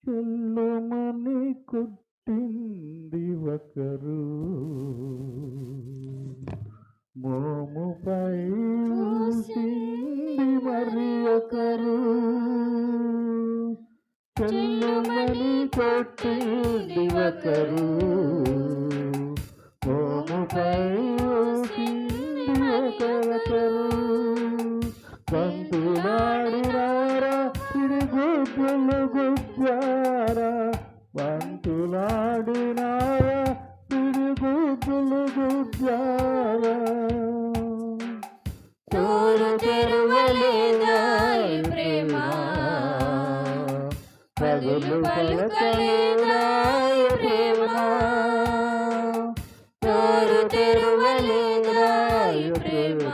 చెల్లుమని కొట్టింది ఒకరు, మోముపై ఊసింది మరి ఒకరు. చెల్లుమని కొట్టింది ఒకరు, మోముపై ఊసింది ఒకరు. పంతులాడినారా పిడిగుడ్డులు గుజ్జారా, పంతులాడినారా పిడిగుడ్డులు గుజ్జారా. తోరు తెరువలేదా ప్రేమ, పదులు పలుకలేదా ప్రేమ. తోరు తెరువలేదా ప్రేమ,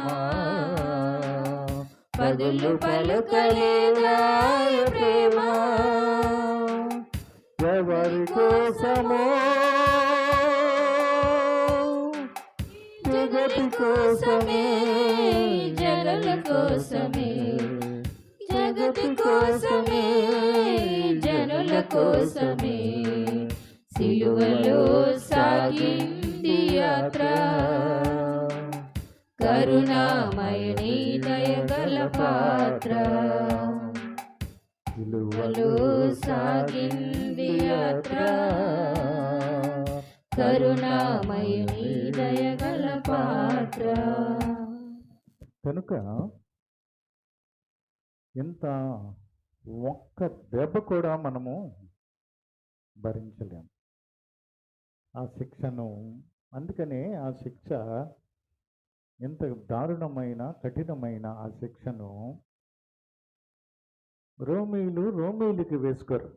పదులు పలుకలేదా ప్రేమ. ఎవరి కోసమో జగతి కోసమే, జనుల కోసమే, జగతి కోసమే, జనుల కోసమే. సిలువలో సాగింది యాత్ర, కరుణామయని దయగల పాత్ర. సిలువలో సాగింది యాత్ర, కరుణామయని దయగల పాత్ర. కనుక ఇంత ఒక్క దెబ్బ కూడా మనము భరించలేము ఆ శిక్షను. అందుకనే ఆ శిక్ష ఎంత దారుణమైన కఠినమైన ఆ శిక్షను రోమీలకి వేసుకోరు,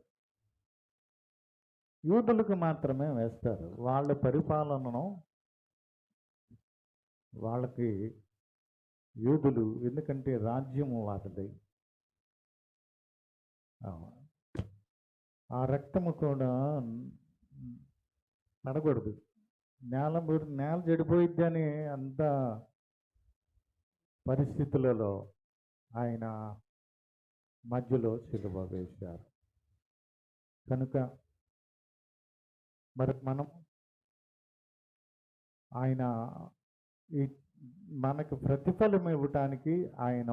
యూదులకు మాత్రమే వేస్తారు. వాళ్ళ పరిపాలనను వాళ్ళకి యూదులు, ఎందుకంటే రాజ్యము వారిది, ఆ రక్తము కూడా పడకూడదు, నేల చెడిపోయిద్ది అని అంత పరిస్థితులలో ఆయన మధ్యలో సిలువ వేశారు. కనుక మరి మనం ఆయన ఈ మనకు ప్రతిఫలం ఇవ్వటానికి ఆయన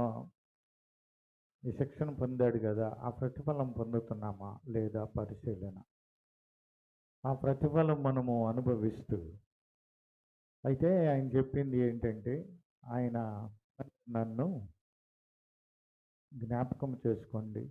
ఈ శిక్షను పొందాడు కదా, ఆ ప్రతిఫలం పొందుతున్నామా లేదా పరిశీలన. ఆ ప్రతిఫలం మనము అనుభవిస్తూ అయితే ఆయన చెప్పింది ఏంటంటే, ఆయన నన్ను జ్ఞాపకం చేసుకోండి,